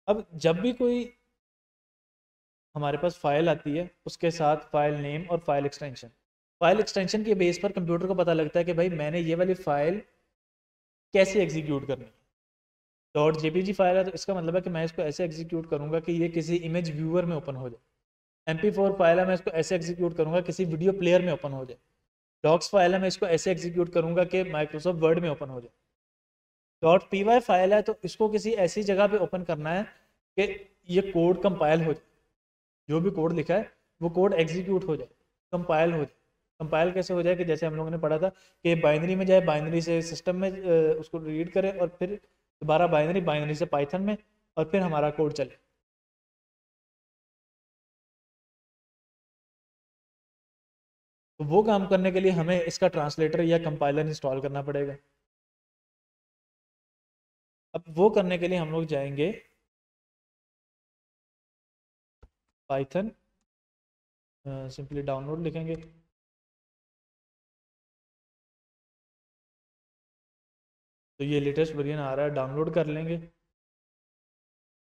अब जब भी कोई हमारे पास फाइल आती है उसके साथ फाइल नेम और फाइल एक्सटेंशन के बेस पर कंप्यूटर को पता लगता है कि भाई मैंने ये वाली फाइल कैसे एग्जीक्यूट करनी है। डॉट जेपीजी फाइल है तो इसका मतलब है कि मैं इसको ऐसे एग्जीक्यूट करूंगा कि ये किसी इमेज व्यूअर में ओपन हो जाए। MP4 फाइल है, मैं इसको ऐसे एग्जीक्यूट करूंगा किसी वीडियो प्लेयर में ओपन हो जाए। डॉक्स फाइल है, मैं इसको ऐसे एग्जीक्यूट करूंगा कि माइक्रोसॉफ्ट वर्ड में ओपन हो जाए। .py फाइल है तो इसको किसी ऐसी जगह पे ओपन करना है कि ये कोड कंपाइल हो जाए, जो भी कोड लिखा है वो कोड एग्जीक्यूट हो जाए, कंपाइल हो जाए। कंपाइल कैसे हो जाए कि जैसे हम लोगों ने पढ़ा था कि बाइनरी में जाए, बाइनरी से सिस्टम में उसको रीड करे और फिर दोबारा बाइनरी, बाइनरी से पाइथन में, और फिर हमारा कोड चले। तो वो काम करने के लिए हमें इसका ट्रांसलेटर या कंपाइलर इंस्टॉल करना पड़ेगा। अब वो करने के लिए हम लोग जाएंगे पाइथन, सिंपली डाउनलोड लिखेंगे। तो ये लेटेस्ट वर्जन आ रहा है, डाउनलोड कर लेंगे।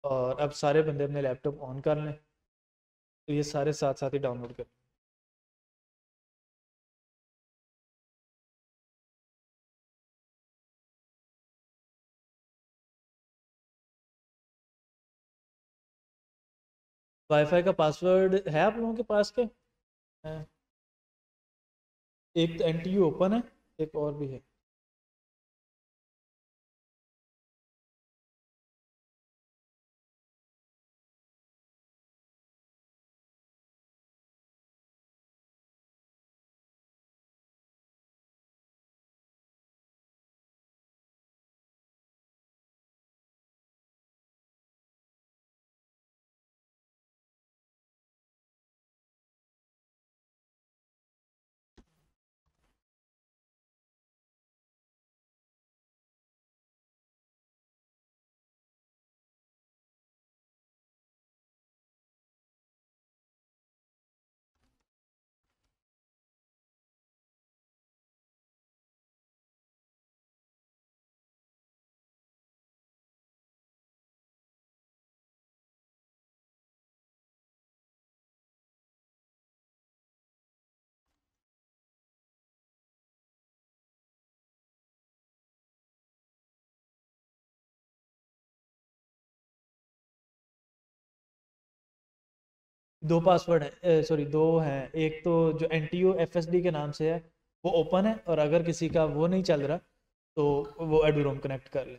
और अब सारे बंदे अपने लैपटॉप ऑन कर लें, तो ये सारे साथ साथ ही डाउनलोड कर। वाईफाई का पासवर्ड है आप लोगों के पास के? है। एक तो NTU ओपन है, एक और भी है। दो पासवर्ड है, सॉरी दो हैं। एक तो जो NTU FSD के नाम से है वो ओपन है, और अगर किसी का वो नहीं चल रहा तो वो एडूरोम कनेक्ट कर ले।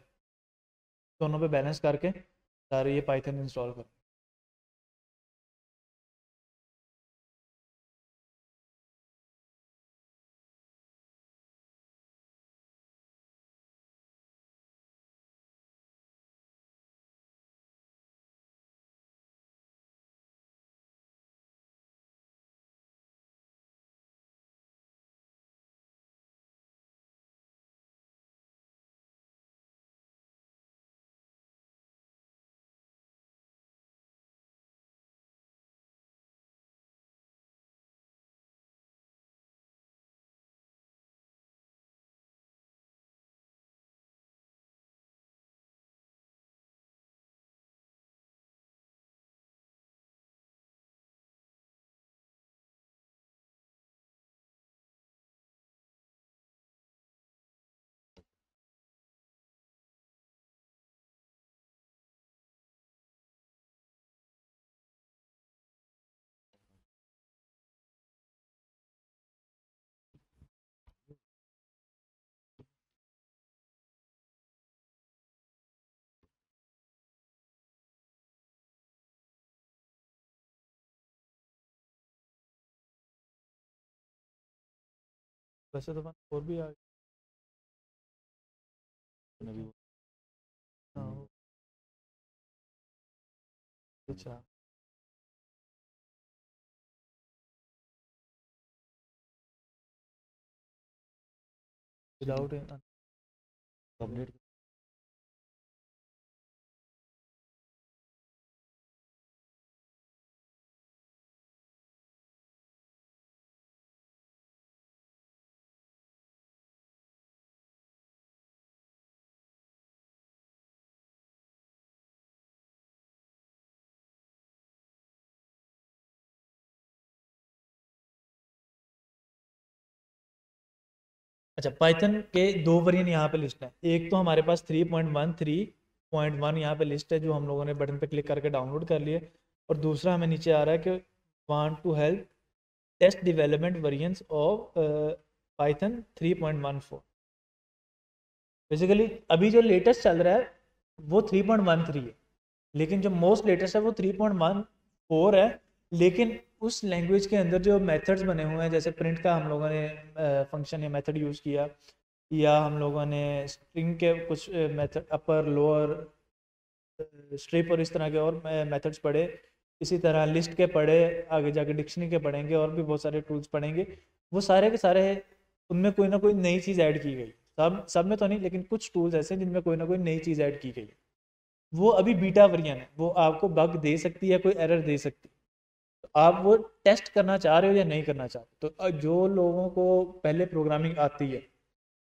दोनों पे बैलेंस करके सारे ये पाइथन इंस्टॉल कर। वैसे तो और भी आ गए। हाँ, अच्छा। Without update. अच्छा, पाइथन के दो वर्जन यहाँ पे लिस्ट है। एक तो हमारे पास 3.1 3.1 यहाँ पे लिस्ट है जो हम लोगों ने बटन पे क्लिक करके डाउनलोड कर लिए, और दूसरा हमें नीचे आ रहा है कि want to help test development versions of Python 3.14। Basically अभी जो लेटेस्ट चल रहा है वो 3.13 है, लेकिन जो मोस्ट लेटेस्ट है वो 3.14 है। लेकिन उस लैंग्वेज के अंदर जो मेथड्स बने हुए हैं, जैसे प्रिंट का हम लोगों ने फंक्शन या मेथड यूज़ किया, या हम लोगों ने स्ट्रिंग के कुछ मेथड अपर लोअर स्ट्रिप और इस तरह के और मेथड्स पढ़े, इसी तरह लिस्ट के पढ़े, आगे जाके डिक्शनरी के पढ़ेंगे और भी बहुत सारे टूल्स पढ़ेंगे। वो सारे के सारे उनमें कोई ना कोई नई चीज़ ऐड की गई, सब में तो नहीं, लेकिन कुछ टूल्स ऐसे हैं जिनमें कोई ना कोई नई चीज़ ऐड की गई। वो अभी बीटा वर्जन है, वो आपको बग दे सकती है, कोई एरर दे सकती है। तो आप वो टेस्ट करना चाह रहे हो या नहीं करना चाहते। तो जो लोगों को पहले प्रोग्रामिंग आती है,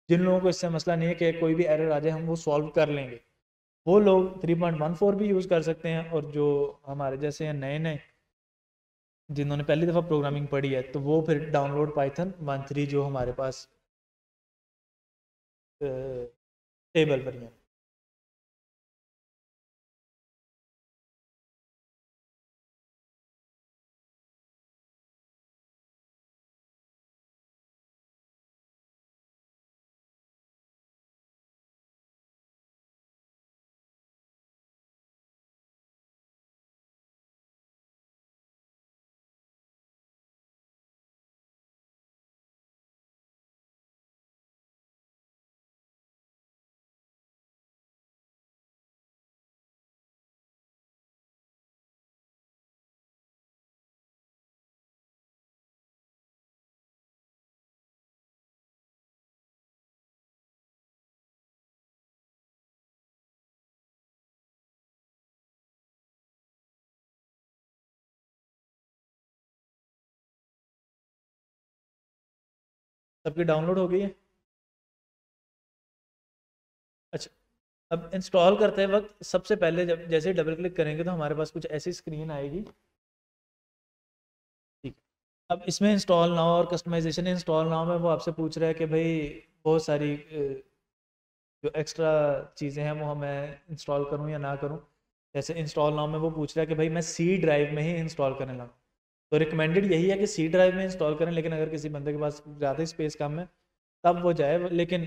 जिन लोगों को इससे मसला नहीं है कि कोई भी एरर आ जाए हम वो सॉल्व कर लेंगे, वो लोग 3.14 भी यूज़ कर सकते हैं। और जो हमारे जैसे हैं नए नए जिन्होंने पहली दफ़ा प्रोग्रामिंग पढ़ी है, तो वो फिर डाउनलोड पाइथन 1.3 जो हमारे पास टेबल वर्जन। सबकी डाउनलोड हो गई है। अच्छा, अब इंस्टॉल करते वक्त सबसे पहले जब जैसे डबल क्लिक करेंगे तो हमारे पास कुछ ऐसी स्क्रीन आएगी। ठीक, अब इसमें इंस्टॉल नाउ और कस्टमाइजेशन इंस्टॉल नाउ में वो आपसे पूछ रहा है कि भाई बहुत सारी जो एक्स्ट्रा चीज़ें हैं वो मैं इंस्टॉल करूँ या ना करूँ। जैसे इंस्टॉल नाउ में वो पूछ रहा है कि भाई मैं सी ड्राइव में ही इंस्टॉल करने लगा। तो रिकमेंडेड यही है कि सी ड्राइव में इंस्टॉल करें, लेकिन अगर किसी बंदे के पास ज़्यादा स्पेस कम है तब वो जाए, लेकिन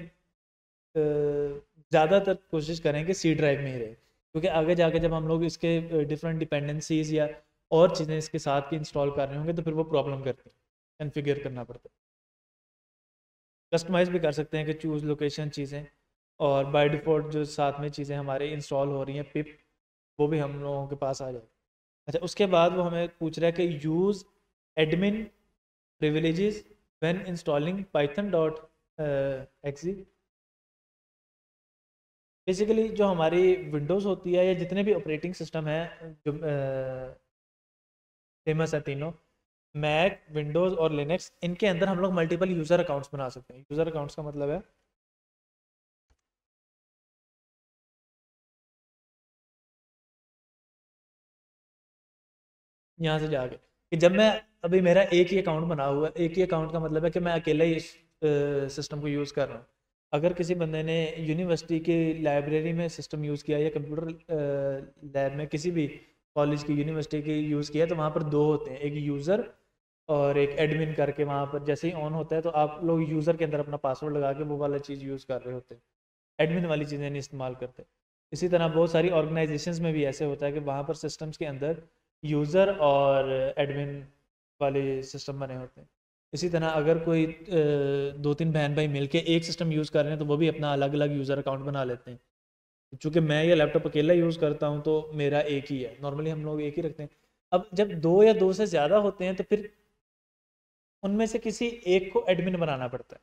ज़्यादातर कोशिश करें कि सी ड्राइव में ही रहे, क्योंकि आगे जाके जब हम लोग इसके डिफरेंट डिपेंडेंसीज या और चीज़ें इसके साथ की इंस्टॉल कर रहे होंगे तो फिर वो प्रॉब्लम करती है, कन्फिगर करना पड़ता है। कस्टमाइज़ भी कर सकते हैं कि चूज़ लोकेशन चीज़ें, और बाय डिफ़ॉल्ट जो साथ में चीज़ें हमारे इंस्टॉल हो रही हैं पिप, वो भी हम लोगों के पास आ जाए। अच्छा, उसके बाद वो हमें पूछ रहा है कि use admin privileges when installing Python dot exe. Basically जो हमारी विंडोज़ होती है या जितने भी ऑपरेटिंग सिस्टम है जो फेमस है तीनों, मैक, विंडोज़ और लिनक्स, इनके अंदर हम लोग मल्टीपल यूज़र अकाउंट्स बना सकते हैं। यूज़र अकाउंट्स का मतलब है यहाँ से जाके कि जब मैं अभी मेरा एक ही अकाउंट बना हुआ है, एक ही अकाउंट का मतलब है कि मैं अकेला ही इस सिस्टम को यूज़ कर रहा हूँ। अगर किसी बंदे ने यूनिवर्सिटी की लाइब्रेरी में सिस्टम यूज़ किया या कंप्यूटर लैब में किसी भी कॉलेज की यूनिवर्सिटी की यूज़ किया, तो वहाँ पर दो होते हैं, एक यूज़र और एक एडमिन करके। वहाँ पर जैसे ही ऑन होता है तो आप लोग यूज़र के अंदर अपना पासवर्ड लगा के वो वाला चीज़ यूज़ कर रहे होते हैं, एडमिन वाली चीज़ें नहीं इस्तेमाल करते। इसी तरह बहुत सारी ऑर्गेनाइजेशंस में भी ऐसे होता है कि वहाँ पर सिस्टम्स के अंदर यूज़र और एडमिन वाले सिस्टम बने होते हैं। इसी तरह अगर कोई दो तीन बहन भाई मिलके एक सिस्टम यूज़ कर रहे हैं तो वो भी अपना अलग अलग यूज़र अकाउंट बना लेते हैं। चूँकि मैं ये लैपटॉप अकेला यूज़ करता हूँ तो मेरा एक ही है, नॉर्मली हम लोग एक ही रखते हैं। अब जब दो या दो से ज़्यादा होते हैं तो फिर उनमें से किसी एक को एडमिन बनाना पड़ता है।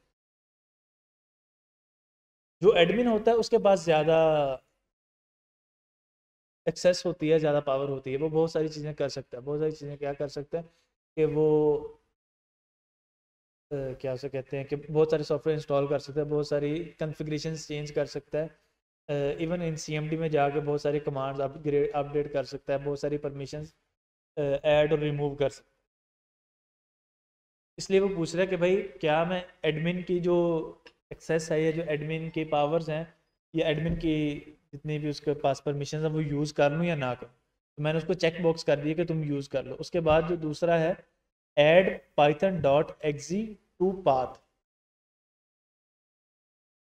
जो एडमिन होता है उसके पास ज़्यादा एक्सेस होती है, ज़्यादा पावर होती है, वो बहुत सारी चीज़ें कर सकता है। बहुत सारी चीज़ें क्या कर सकता है कि वो क्या उसे कहते हैं कि बहुत सारे सॉफ्टवेयर इंस्टॉल कर सकता है, बहुत सारी कन्फिग्रेशन चेंज कर सकता है, इवन इन CMD में जाके बहुत सारी कमांड्स अपडेट कर सकता है, बहुत सारी परमिशंस ऐड और रिमूव कर सकता है। इसलिए वो पूछ रहा है कि भाई क्या मैं एडमिन की जो एक्सेस है या जो एडमिन की पावर्स हैं या एडमिन की जितनी भी उसके पास परमिशन है वो यूज़ कर लूँ या ना करूँ। तो मैंने उसको चेक बॉक्स कर दिया कि तुम यूज़ कर लो। उसके बाद जो दूसरा है add Python dot exe to path,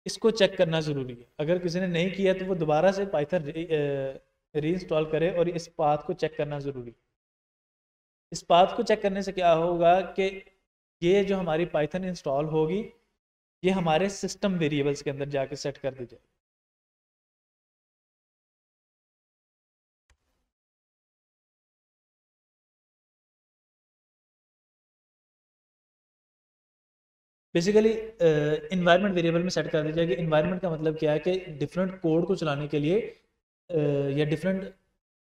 इसको चेक करना ज़रूरी है। अगर किसी ने नहीं किया तो वो दोबारा से पाइथन री इंस्टॉल करे और इस पाथ को चेक करना ज़रूरी है। इस पाथ को चेक करने से क्या होगा कि ये जो हमारी पाइथन इंस्टॉल होगी ये हमारे सिस्टम वेरिएबल्स के अंदर जाके सेट कर दी जाए। बेसिकली इन्वायरमेंट वेरिएबल में सेट कर दी जाएगी। इन्वायरमेंट का मतलब क्या है कि डिफरेंट कोड को चलाने के लिए या डिफरेंट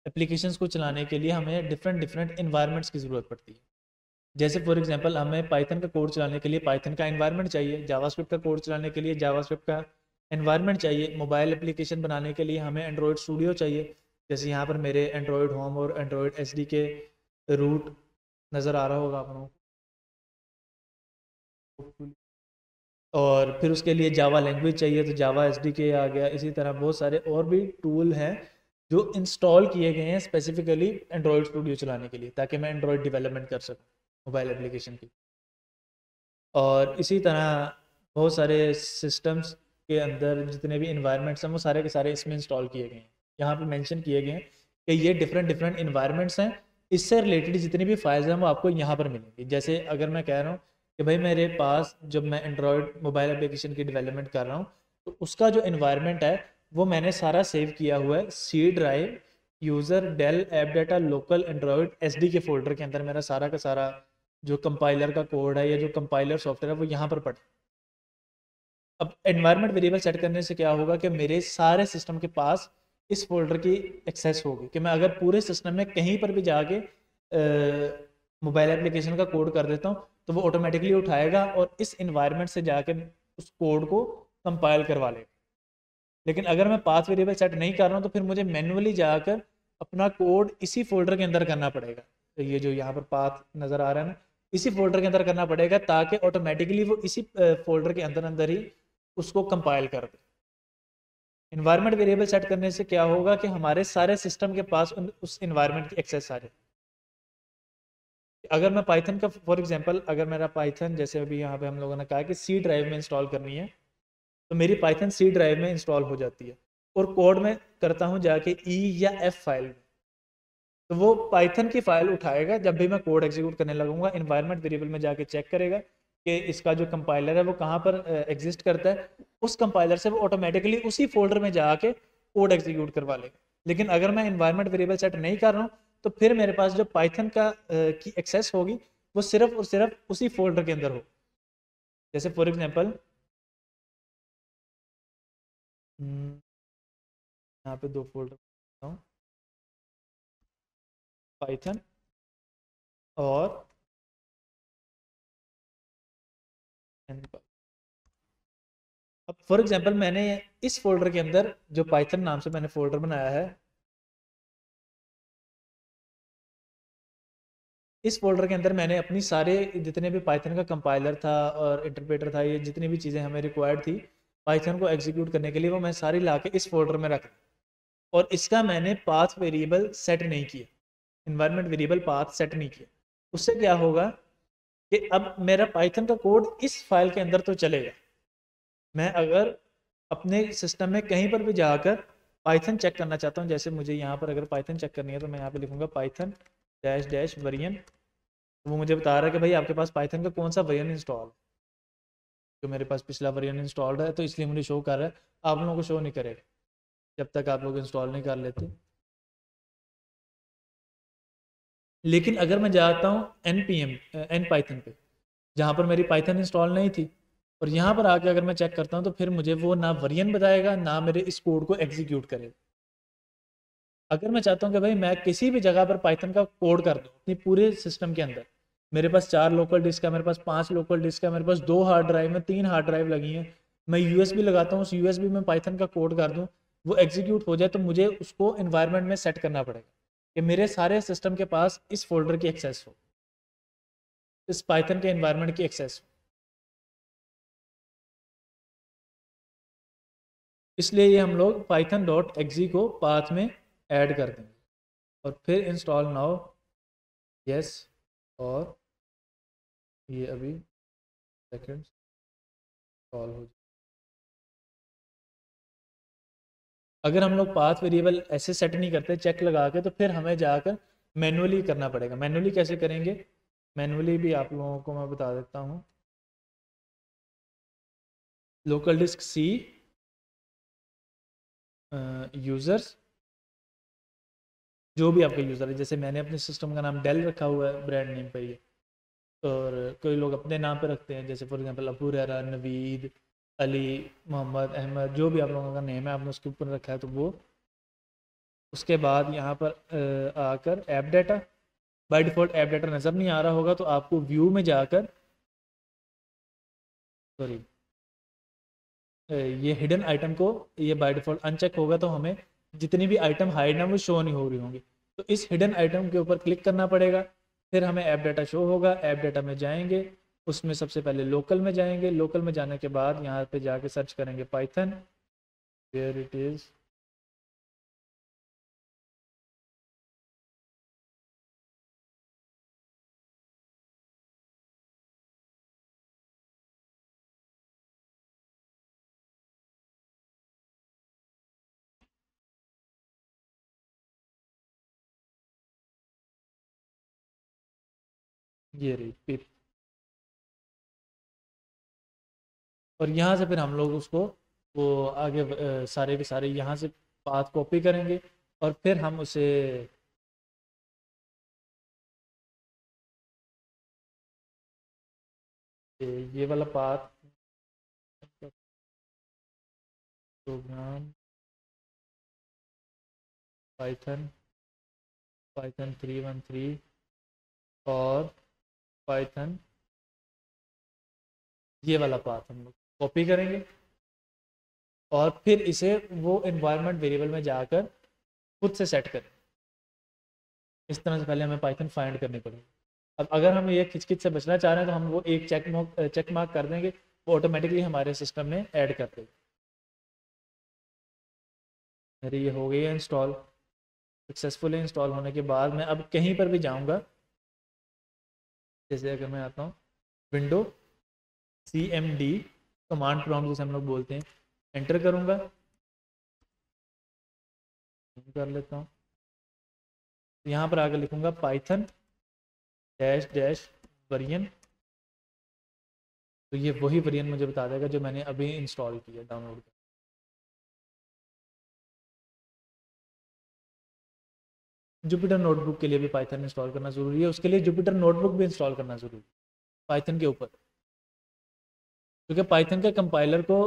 एप्लीकेशंस को चलाने के लिए हमें डिफरेंट डिफरेंट इन्वायरमेंट्स की ज़रूरत पड़ती है। जैसे फॉर एग्जांपल हमें पाइथन का कोड चलाने के लिए पाइथन का एनवायरनमेंट चाहिए, जावास्क्रिप्ट का कोड चलाने के लिए जावास्क्रिप्ट का एनवायरनमेंट चाहिए, मोबाइल एप्लीकेशन बनाने के लिए हमें एंड्रॉयड स्टूडियो चाहिए। जैसे यहाँ पर मेरे एंड्रॉयड होम और एंड्रॉयड एसडी के रूट नज़र आ रहा होगा आप लोगों को। और फिर उसके लिए जावा लैंग्वेज चाहिए तो जावा एसडीके आ गया। इसी तरह बहुत सारे और भी टूल हैं जो इंस्टॉल किए गए हैं स्पेसिफिकली एंड्रॉयड स्टूडियो चलाने के लिए, ताकि मैं एंड्रॉयड डेवलपमेंट कर सकूँ मोबाइल एप्लीकेशन की। और इसी तरह बहुत सारे सिस्टम्स के अंदर जितने भी इन्वायरमेंट्स हैं वो सारे के सारे इसमें इंस्टॉल किए गए हैं। यहाँ पे मेंशन किए गए हैं कि ये डिफरेंट डिफरेंट इन्वायरमेंट्स हैं। इससे रिलेटेड जितनी भी फाइल्स हैं वो आपको यहाँ पर मिलेंगी। जैसे अगर मैं कह रहा हूँ कि भाई मेरे पास जब मैं एंड्रॉयड मोबाइल एप्लीकेशन की डेवलपमेंट कर रहा हूँ तो उसका जो इन्वायरमेंट है वो मैंने सारा सेव किया हुआ है C drive user Dell app data local Android SDK के फोल्डर के अंदर। मेरा सारा का सारा जो कंपाइलर का कोड है या जो कंपाइलर सॉफ्टवेयर है वो यहाँ पर पड़ा। अब एनवायरनमेंट वेरिएबल सेट करने से क्या होगा कि मेरे सारे सिस्टम के पास इस फोल्डर की एक्सेस होगी कि मैं अगर पूरे सिस्टम में कहीं पर भी जाके मोबाइल एप्लीकेशन का कोड कर देता हूँ तो वो ऑटोमेटिकली उठाएगा और इस इन्वायरमेंट से जाके उस कोड को कंपाइल करवा लेगा। लेकिन अगर मैं पाथ वेरिएबल सेट नहीं कर रहा हूँ तो फिर मुझे मैन्युअली जाकर अपना कोड इसी फोल्डर के अंदर करना पड़ेगा। तो ये जो यहाँ पर पाथ नज़र आ रहा है ना, इसी फोल्डर के अंदर करना पड़ेगा ताकि ऑटोमेटिकली वो इसी फोल्डर के अंदर अंदर ही उसको कंपाइल कर दे। इन्वायरमेंट वेरिएबल सेट करने से क्या होगा कि हमारे सारे सिस्टम के पास उस इन्वायरमेंट की एक्सेस आ जाए। अगर मैं पाइथन का फॉर एग्जांपल अगर मेरा पाइथन जैसे अभी यहाँ पे हम लोगों ने कहा कि सी ड्राइव में इंस्टॉल करनी है तो मेरी पाइथन सी ड्राइव में इंस्टॉल हो जाती है और कोड में करता हूँ जाके ई या एफ फाइल में, तो वो पाइथन की फाइल उठाएगा। जब भी मैं कोड एग्जीक्यूट करने लगूंगा इन्वायरमेंट वेरिएबल में जाके चेक करेगा कि इसका जो कंपाइलर है वो कहाँ पर एग्जिस्ट करता है। उस कंपाइलर से वो ऑटोमेटिकली उसी फोल्डर में जाके कोड एग्जीक्यूट करवा लेगा। लेकिन अगर मैं इन्वायरमेंट वेरिएबल सेट नहीं कर रहा हूँ तो फिर मेरे पास जो पाइथन का की एक्सेस होगी वो सिर्फ और सिर्फ उसी फोल्डर के अंदर हो। जैसे फॉर एग्जाम्पल यहाँ पे दो फोल्डर पाइथन और अब फॉर एग्जांपल मैंने इस फोल्डर के अंदर जो पाइथन नाम से मैंने फोल्डर बनाया है, इस फोल्डर के अंदर मैंने अपनी सारे जितने भी पाइथन का कंपाइलर था और इंटरप्रेटर था, ये जितनी भी चीज़ें हमें रिक्वायर्ड थी पाइथन को एग्जीक्यूट करने के लिए वो मैं सारी ला के इस फोल्डर में रख दी। और इसका मैंने पाथ वेरिएबल सेट नहीं किया, इन्वायरमेंट वेरिएबल पाथ सेट नहीं किया। उससे क्या होगा कि अब मेरा पाइथन का कोड इस फाइल के अंदर तो चलेगा। मैं अगर अपने सिस्टम में कहीं पर भी जाकर पाइथन चेक करना चाहता हूँ, जैसे मुझे यहाँ पर अगर पाइथन चेक करनी है तो मैं यहाँ पे लिखूँगा पाइथन डैश डैश वर्जन, तो वो मुझे बता रहा है कि भाई आपके पास पाइथन का कौन सा वर्जन इंस्टॉल है। जो मेरे पास पिछला वर्जन इंस्टॉल्ड है तो इसलिए मुझे शो कर रहा है, आप लोगों को शो नहीं करेगा जब तक आप लोग इंस्टॉल नहीं कर लेते। लेकिन अगर मैं जाता हूँ एन पाइथन पे जहाँ पर मेरी पाइथन इंस्टॉल नहीं थी और यहाँ पर आके अगर मैं चेक करता हूँ तो फिर मुझे वो ना वर्जन बताएगा ना मेरे इस कोड को एग्जीक्यूट करेगा। अगर मैं चाहता हूँ कि भाई मैं किसी भी जगह पर पाइथन का कोड कर दूँ अपनी पूरे सिस्टम के अंदर, मेरे पास 4 लोकल डिस्क है, मेरे पास 5 लोकल डिस्क है, मेरे पास 2 हार्ड ड्राइव में 3 हार्ड ड्राइव लगी हैं, मैं यूएसबी लगाता हूँ, उस यूएसबी में पाइथन का कोड कर दूँ वो एग्जीक्यूट हो जाए, तो मुझे उसको इन्वायरमेंट में सेट करना पड़ेगा कि मेरे सारे सिस्टम के पास इस फोल्डर की एक्सेस हो, इस पाइथन के इन्वायरमेंट की एक्सेस हो। इसलिए ये हम लोग python.exe को पाथ में ऐड कर देंगे और फिर इंस्टॉल नाउ यस, और ये अभी सेकंड इंस्टॉल हो। अगर हम लोग पाथ वेरिएबल ऐसे सेट नहीं करते चेक लगा के, तो फिर हमें जाकर मैनुअली करना पड़ेगा। मैनुअली कैसे करेंगे, मैनुअली भी आप लोगों को मैं बता देता हूँ। लोकल डिस्क सी यूज़र्स, जो भी आपका यूज़र है, जैसे मैंने अपने सिस्टम का नाम डेल रखा हुआ है ब्रांड नेम पे ये, और कोई लोग अपने नाम पे रखते हैं, जैसे फॉर एग्जांपल अबू रहरा, नवीद, अली, मोहम्मद, अहमद, जो भी आप लोगों का नेम है आपने उसके ऊपर रखा है, तो वो। उसके बाद यहाँ पर आकर app data, by default app data नज़र नहीं आ रहा होगा तो आपको व्यू में जाकर, सॉरी, ये हिडन आइटम को, ये बाय डिफ़ॉल्ट अनचेक होगा तो हमें जितनी भी आइटम हाइड ना वो शो नहीं हो रही होंगी, तो इस हिडन आइटम के ऊपर क्लिक करना पड़ेगा। फिर हमें ऐप डाटा शो होगा, ऐप डाटा में जाएंगे, उसमें सबसे पहले लोकल में जाएंगे, लोकल में जाने के बाद यहाँ पे जाके सर्च करेंगे पाइथन, वेयर इट इज़, ये रही पिप, और यहाँ से फिर हम लोग उसको वो आगे सारे के सारे यहाँ से पाथ कॉपी करेंगे और फिर हम उसे ये वाला पाथ, प्रोग्राम पाइथन, पाइथन 313 और पाइथन, ये वाला पाथ हम लोग कॉपी करेंगे और फिर इसे वो इन्वायरमेंट वेरिएबल में जाकर खुद से सेट करें। इस तरह से पहले हमें पाइथन फाइंड करनी पड़ेगी। अब अगर हम ये खिचखिच से बचना चाह रहे हैं तो हम वो एक चेक मार्क कर देंगे, वो ऑटोमेटिकली हमारे सिस्टम में ऐड कर देगा। मेरी ये हो गई है इंस्टॉल, सक्सेसफुली इंस्टॉल होने के बाद मैं अब कहीं पर भी जाऊंगा, जैसे अगर मैं आता हूँ विंडो CMD कमांड प्रॉम्प्ट जैसे हम लोग बोलते हैं, एंटर करूँगा, कर लेता हूँ, यहाँ पर आकर लिखूँगा पाइथन डैश डैश वर्जन, तो ये वही वर्जन मुझे बता देगा जो मैंने अभी इंस्टॉल किया, डाउनलोड किया। जुपिटर नोटबुक के लिए भी पाइथन इंस्टॉल करना ज़रूरी है, उसके लिए जुपिटर नोटबुक भी इंस्टॉल करना ज़रूरी है पाइथन के ऊपर, क्योंकि पाइथन के कंपाइलर को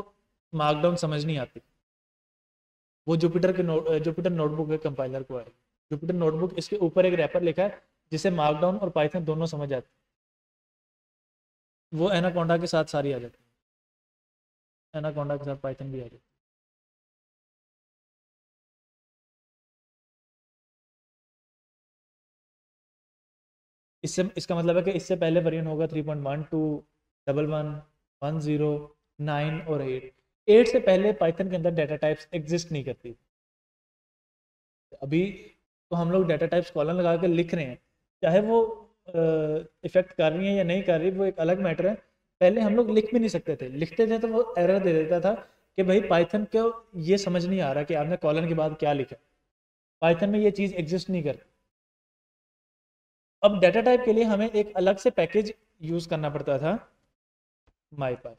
मार्कडाउन समझ नहीं आती, वो जुपिटर नोटबुक के कंपाइलर को आएगी। जुपिटर नोटबुक, इसके ऊपर एक रैपर लिखा है जिसे मार्कडाउन और पाइथन दोनों समझ आती है, वो एनाकोंडा के साथ सारी आ जाती है, एनाकोंडा के साथ पाइथन भी आ जाती है। इससे इसका मतलब है कि इससे पहले वर्जन होगा 3.12, 11, 10, 9 और 8 से पहले पाइथन के अंदर डाटा टाइप्स एग्जिस्ट नहीं करती। अभी तो हम लोग डाटा टाइप्स कॉलन लगा कर लिख रहे हैं, चाहे वो इफेक्ट कर रही है या नहीं कर रही वो एक अलग मैटर है। पहले हम लोग लिख भी नहीं सकते थे, लिखते थे तो वो एरर दे देता था कि भाई पाइथन को ये समझ नहीं आ रहा कि आपने कॉलन के बाद क्या लिखा। पाइथन में ये चीज़ एग्जिस्ट नहीं करती। अब डाटा टाइप के लिए हमें एक अलग से पैकेज यूज़ करना पड़ता था, माईपाई।